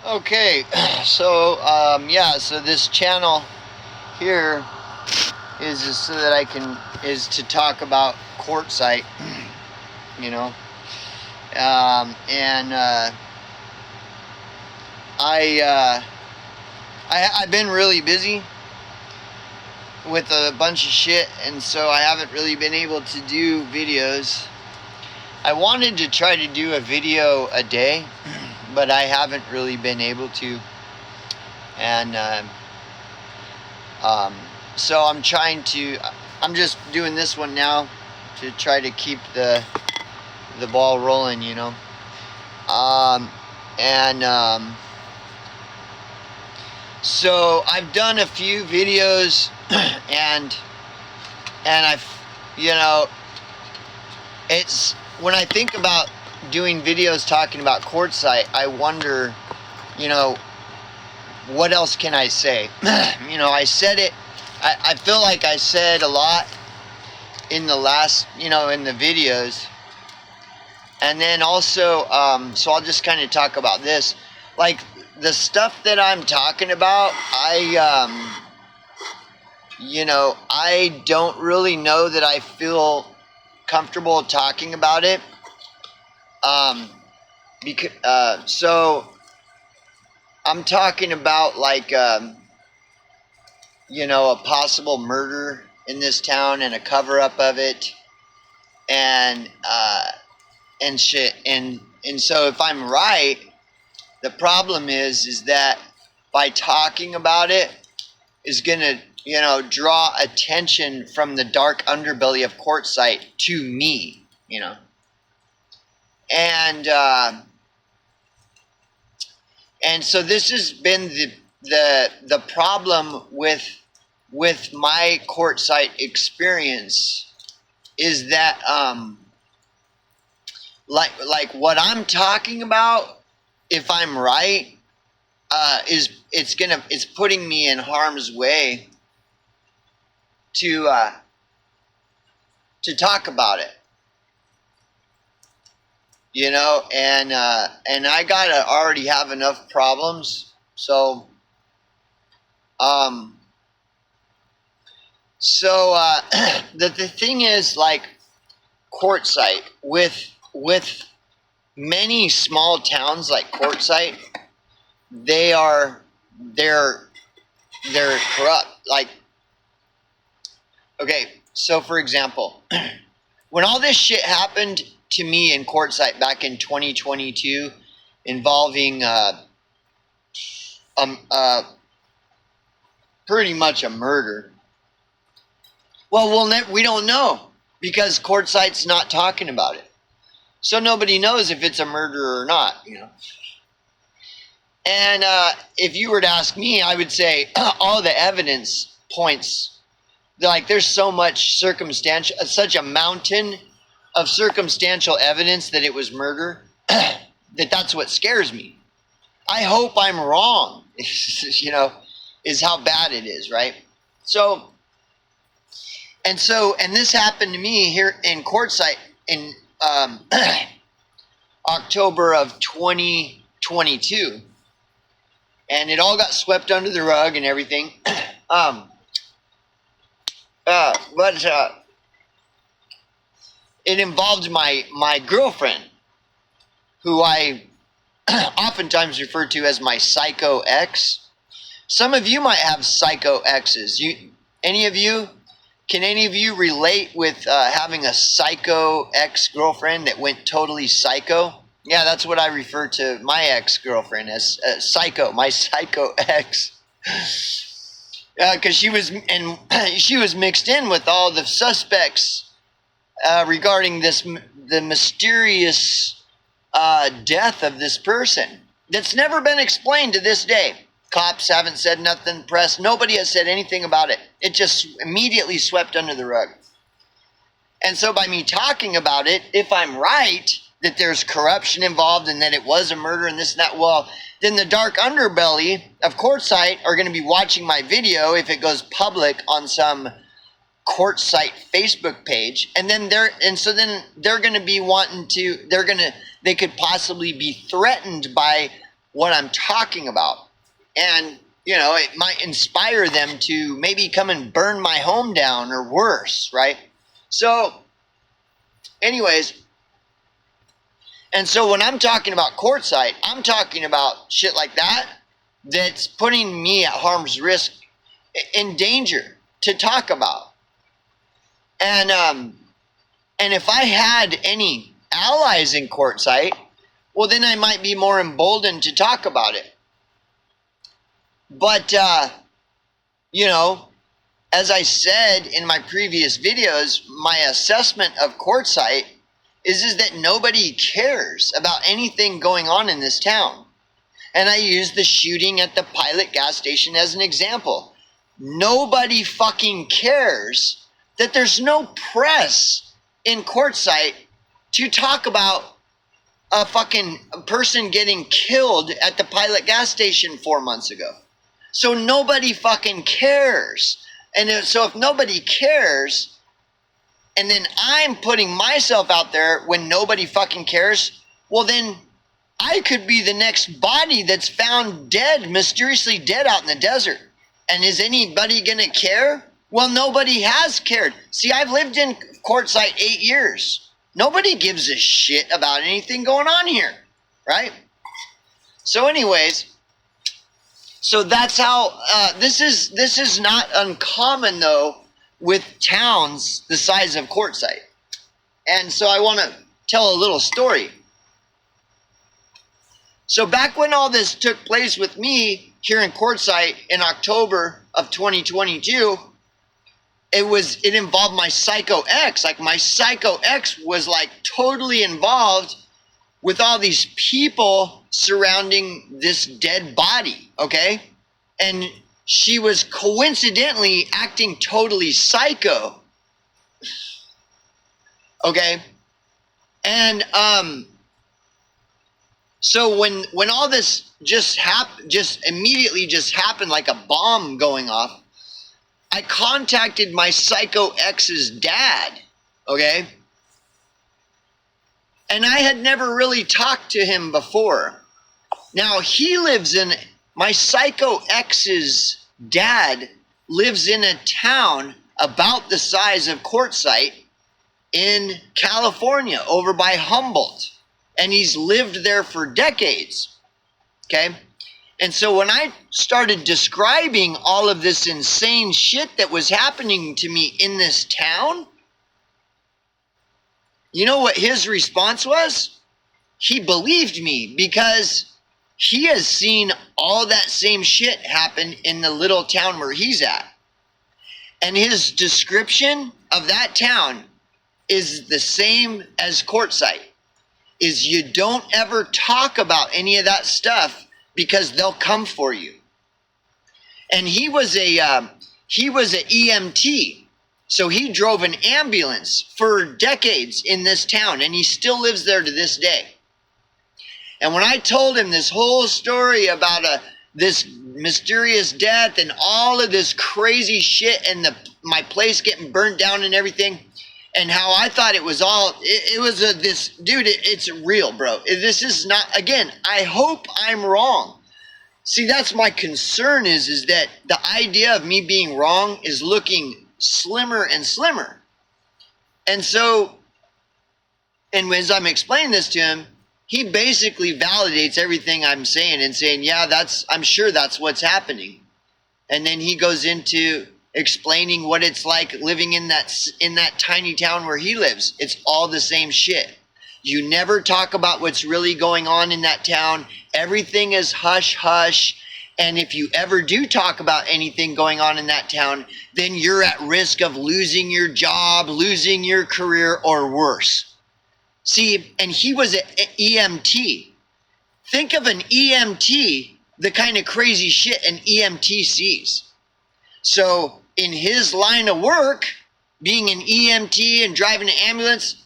Okay, so yeah, so this channel here is so that I can to talk about Quartzsite, you know, and I've been really busy with a bunch of shit, and so I haven't really been able to do videos. I wanted to try to do a video a day, but I haven't really been able to, and so I'm just doing this one now to try to keep the ball rolling, you know. So I've done a few videos, and you know, it's when I think about doing videos talking about Quartzsite, I wonder, you know, what else can I say? You know, I said it. I feel like I said a lot in the last, you know, in the videos. And then also, so I'll just kind of talk about this. Like, the stuff that I'm talking about, you know, I don't really know that I feel comfortable talking about it. So I'm talking about, like, you know, a possible murder in this town and a cover-up of it, and shit. And so if I'm right, the problem is that by talking about it is gonna, you know, draw attention from the dark underbelly of Quartzsite to me, you know. And so this has been the problem with my Quartzsite experience, is that like what I'm talking about, if I'm right, it's putting me in harm's way to talk about it, you know, and I gotta already have enough problems, so the thing is, like, Quartzsite, with many small towns like Quartzsite, they're corrupt. Like, okay, so for example, when all this shit happened to me in Quartzsite back in 2022, involving pretty much a murder. Well, we don't know, because Quartzsite's not talking about it. So nobody knows if it's a murder or not, you know. And if you were to ask me, I would say all the evidence points, like, there's so much circumstantial, such a mountain of circumstantial evidence that it was murder, that's what scares me. I hope I'm wrong, you know, is how bad it is, right? So, and this happened to me here in Quartzsite in October of 2022, and it all got swept under the rug and everything. But it involved my girlfriend, who I oftentimes refer to as my psycho ex. Some of you might have psycho exes. Can any of you relate with having a psycho ex-girlfriend that went totally psycho? Yeah, that's what I refer to my ex-girlfriend as, psycho, my psycho ex. Because she was mixed in with all the suspects regarding the mysterious death of this person that's never been explained to this day. Cops haven't said nothing, press, nobody has said anything about it. It just immediately swept under the rug. And so by me talking about it, if I'm right that there's corruption involved and that it was a murder and this and that, well, then the dark underbelly of Quartzsite are going to be watching my video if it goes public on some Quartzsite Facebook page, and then they're going to be wanting to, they could possibly be threatened by what I'm talking about. And, you know, it might inspire them to maybe come and burn my home down or worse, right? So, anyways, and so when I'm talking about Quartzsite, I'm talking about shit like that that's putting me at harm's risk, in danger to talk about. And if I had any allies in Quartzsite, well, then I might be more emboldened to talk about it. But, you know, as I said in my previous videos, my assessment of Quartzsite is that nobody cares about anything going on in this town. And I use the shooting at the Pilot gas station as an example. Nobody fucking cares that there's no press in Quartzsite to talk about a fucking person getting killed at the Pilot gas station 4 months ago. So nobody fucking cares. And so if nobody cares, and then I'm putting myself out there when nobody fucking cares, well then I could be the next body that's found dead, mysteriously dead out in the desert. And is anybody gonna care? Well, nobody has cared. See, I've lived in Quartzsite 8 years. Nobody gives a shit about anything going on here, right? So anyways, so that's how, this is not uncommon though with towns the size of Quartzsite. And so I want to tell a little story. So back when all this took place with me here in Quartzsite in October of 2022, it involved my psycho ex. Like my psycho ex was like totally involved with all these people surrounding this dead body, okay? And she was coincidentally acting totally psycho. Okay? And so when all this just immediately happened like a bomb going off, I contacted my psycho ex's dad, okay? And I had never really talked to him before. Now, my psycho ex's dad lives in a town about the size of Quartzsite in California, over by Humboldt. And he's lived there for decades, okay? And so when I started describing all of this insane shit that was happening to me in this town, you know what his response was? He believed me because he has seen all that same shit happen in the little town where he's at. And his description of that town is the same as Quartzsite. Is you don't ever talk about any of that stuff because they'll come for you. And he was a EMT, so he drove an ambulance for decades in this town, and he still lives there to this day. And when I told him this whole story about this mysterious death and all of this crazy shit and my place getting burnt down and everything, and how I thought it was all, it's real, bro. This is not, again, I hope I'm wrong. See, that's my concern is that the idea of me being wrong is looking slimmer and slimmer. And so, and as I'm explaining this to him, he basically validates everything I'm saying and saying, yeah, I'm sure that's what's happening. And then he goes into explaining what it's like living in that tiny town where he lives. It's all the same shit. You never talk about what's really going on in that town. Everything is hush hush. And if you ever do talk about anything going on in that town, then you're at risk of losing your job, losing your career, or worse. See, and he was an EMT. Think of an EMT, the kind of crazy shit an EMT sees. So in his line of work, being an EMT and driving an ambulance,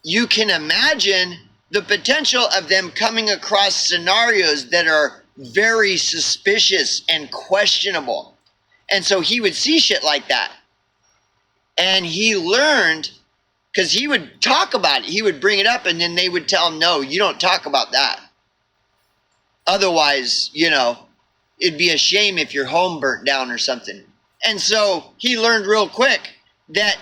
you can imagine the potential of them coming across scenarios that are very suspicious and questionable. And so he would see shit like that. And he learned, because he would talk about it, he would bring it up, and then they would tell him, no, you don't talk about that. Otherwise, it'd be a shame if your home burnt down or something. And so he learned real quick that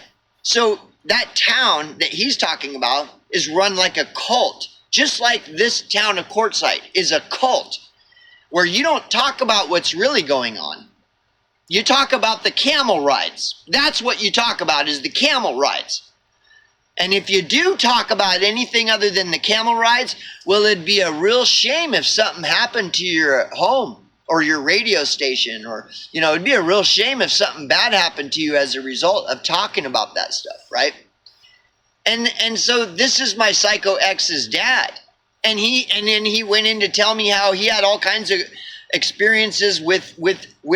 town that he's talking about is run like a cult, just like this town of Quartzsite is a cult, where you don't talk about what's really going on. You talk about the camel rides. That's what you talk about, is the camel rides. And if you do talk about anything other than the camel rides, well, it'd be a real shame if something happened to your home or your radio station, or, it'd be a real shame if something bad happened to you as a result of talking about that stuff, right? And so this is my psycho ex's dad. And then he went in to tell me how he had all kinds of experiences with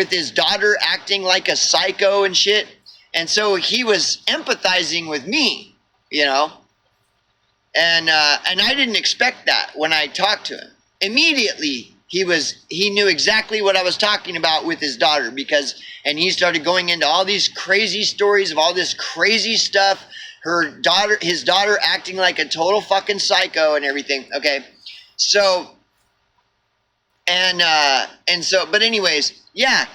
his daughter acting like a psycho and shit. And so he was empathizing with me. And I didn't expect that when I talked to him. Immediately, he knew exactly what I was talking about with his daughter, and he started going into all these crazy stories of all this crazy stuff. His daughter acting like a total fucking psycho and everything. Okay, so but anyways, yeah,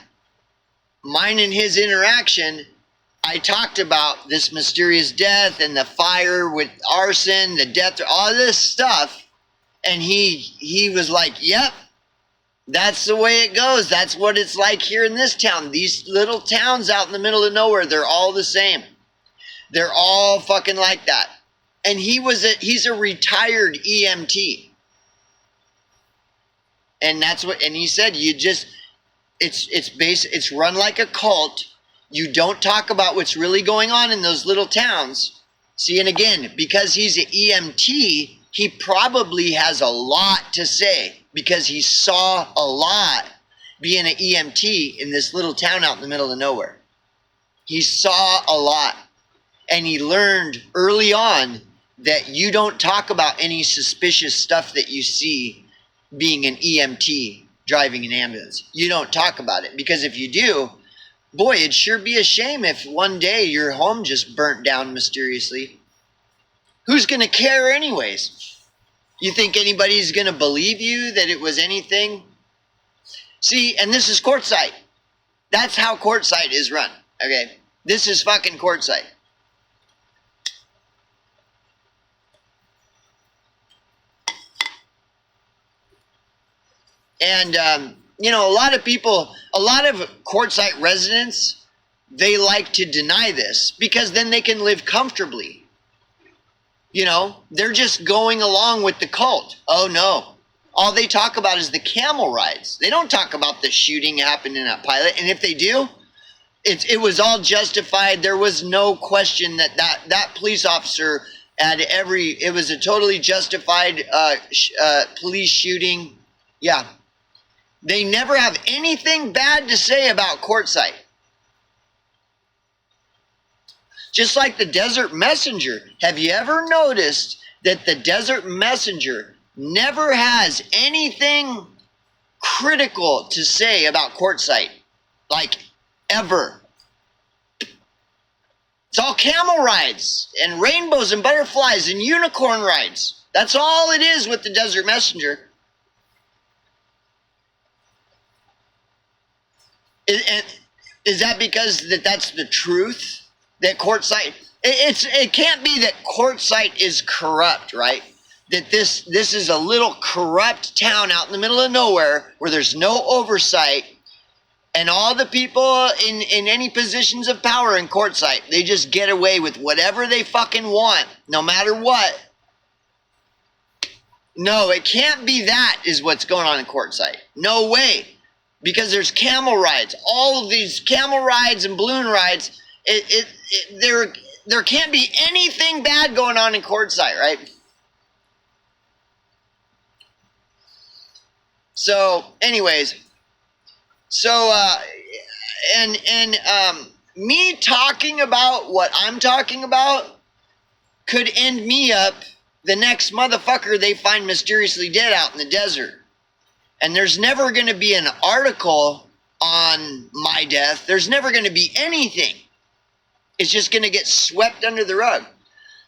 mine and his interaction. I talked about this mysterious death and the fire with arson, the death, all this stuff. And he was like, yep, that's the way it goes. That's what it's like here in this town. These little towns out in the middle of nowhere, they're all the same. They're all fucking like that. And he's a retired EMT. And he said, it's run like a cult. You don't talk about what's really going on in those little towns. See, and again, because he's an EMT, he probably has a lot to say, because he saw a lot being an EMT in this little town out in the middle of nowhere. He saw a lot. And he learned early on that you don't talk about any suspicious stuff that you see being an EMT driving an ambulance. You don't talk about it, because if you do, boy, it'd sure be a shame if one day your home just burnt down mysteriously. Who's going to care anyways? You think anybody's going to believe you that it was anything? See, and this is Quartzsite. That's how Quartzsite is run. Okay, this is fucking Quartzsite. And, a lot of people, a lot of Quartzsite residents, they like to deny this, because then they can live comfortably. They're just going along with the cult. Oh no. All they talk about is the camel rides. They don't talk about the shooting happening at Pilot. And if they do, it was all justified. There was no question that police officer it was a totally justified police shooting. Yeah. They never have anything bad to say about Quartzsite. Just like the Desert Messenger. Have you ever noticed that the Desert Messenger never has anything critical to say about Quartzsite? Like, ever. It's all camel rides and rainbows and butterflies and unicorn rides. That's all it is with the Desert Messenger. Is that because that's the truth? That Quartzsite, it can't be that Quartzsite is corrupt, right? That this is a little corrupt town out in the middle of nowhere where there's no oversight, and all the people in any positions of power in Quartzsite, they just get away with whatever they fucking want, no matter what. No, it can't be that is what's going on in Quartzsite. No way. Because there's camel rides. All of these camel rides and balloon rides, there can't be anything bad going on in Quartzsite, right? So, anyways, me talking about what I'm talking about could end me up the next motherfucker they find mysteriously dead out in the desert. And there's never going to be an article on my death. There's never going to be anything. It's just going to get swept under the rug.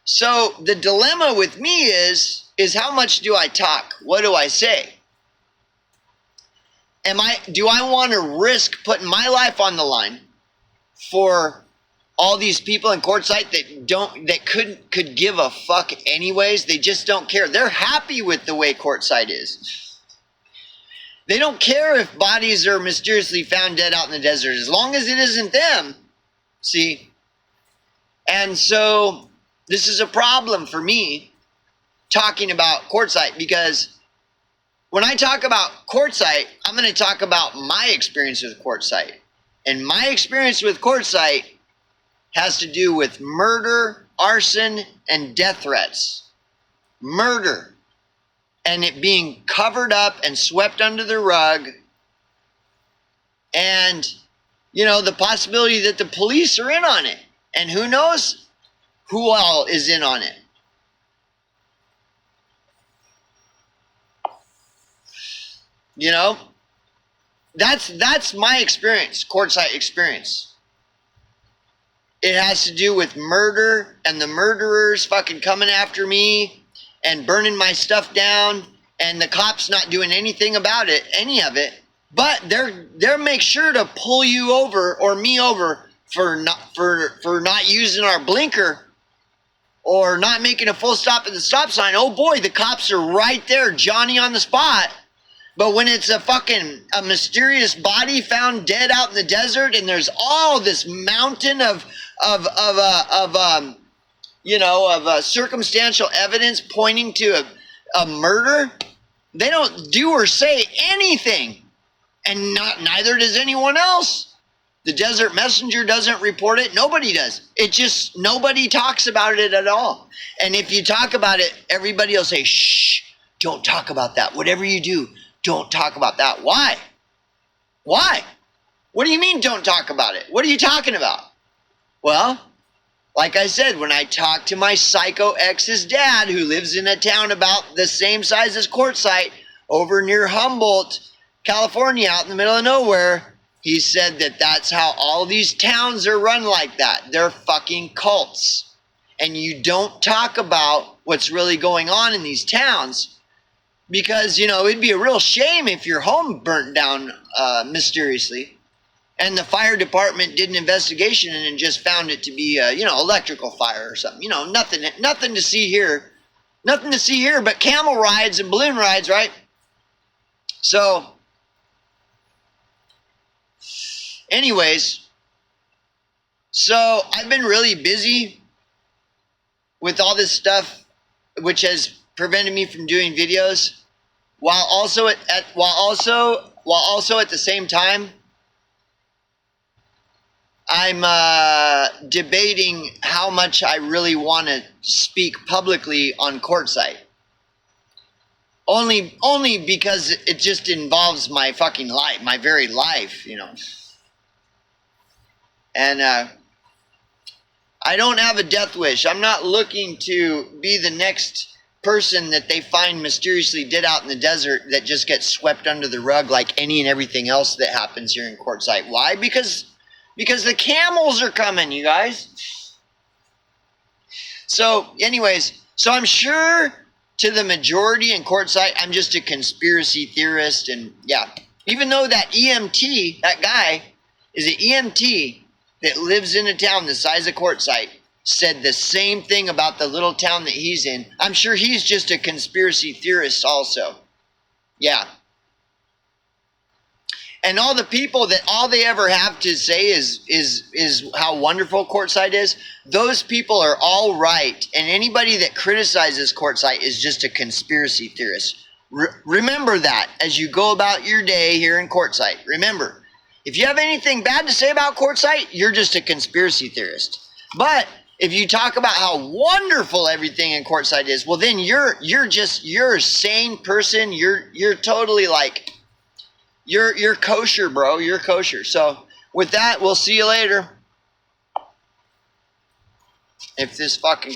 So the dilemma with me is how much do I talk? What do I say? Do I want to risk putting my life on the line for all these people in Quartzsite that could give a fuck anyways? They just don't care. They're happy with the way Quartzsite is. They don't care if bodies are mysteriously found dead out in the desert, as long as it isn't them. See? And so this is a problem for me talking about Quartzsite, because when I talk about Quartzsite, I'm going to talk about my experience with Quartzsite. And my experience with Quartzsite has to do with murder, arson, and death threats. Murder. And it being covered up and swept under the rug. And, you know, the possibility that the police are in on it. And who knows who all is in on it. You know, that's my experience, Quartzsite experience. It has to do with murder and the murderers fucking coming after me and burning my stuff down, and the cops not doing anything about it, any of it. But they're make sure to pull you over or me over for not using our blinker or not making a full stop at the stop sign. Oh boy, the cops are right there, Johnny on the spot. But when it's a mysterious body found dead out in the desert, and there's all this mountain of circumstantial evidence pointing to a murder, they don't do or say anything, and neither does anyone else. The Desert Messenger doesn't report it. Nobody does. Nobody talks about it at all. And if you talk about it, everybody will say, "Shh, don't talk about that. Whatever you do, don't talk about that." Why? Why? What do you mean don't talk about it? What are you talking about? Well, like I said, when I talked to my psycho ex's dad, who lives in a town about the same size as Quartzsite over near Humboldt, California, out in the middle of nowhere, he said that that's how all these towns are run like that. They're fucking cults. And you don't talk about what's really going on in these towns, because, you know, it'd be a real shame if your home burnt down mysteriously and the fire department did an investigation and just found it to be electrical fire or something. You know, nothing to see here. Nothing to see here but camel rides and balloon rides, right? So, anyways, so I've been really busy with all this stuff, which has prevented me from doing videos, while also at the same time I'm debating how much I really want to speak publicly on Quartzsite. Only because it just involves my fucking life, my very life, you know. And I don't have a death wish. I'm not looking to be the next person that they find mysteriously dead out in the desert that just gets swept under the rug like any and everything else that happens here in Quartzsite. Why? Because the camels are coming, you guys. So, anyways, so I'm sure to the majority in Quartzsite, I'm just a conspiracy theorist, and yeah. Even though that EMT, that guy, is an EMT that lives in a town the size of Quartzsite, said the same thing about the little town that he's in. I'm sure he's just a conspiracy theorist also. Yeah. And all the people that all they ever have to say is how wonderful Quartzsite is, those people are all right. And anybody that criticizes Quartzsite is just a conspiracy theorist. Remember that as you go about your day here in Quartzsite. Remember, if you have anything bad to say about Quartzsite, you're just a conspiracy theorist. But if you talk about how wonderful everything in Quartzsite is, well then you're a sane person. You're totally like, you're kosher, bro. You're kosher. So with that, we'll see you later. If this fucking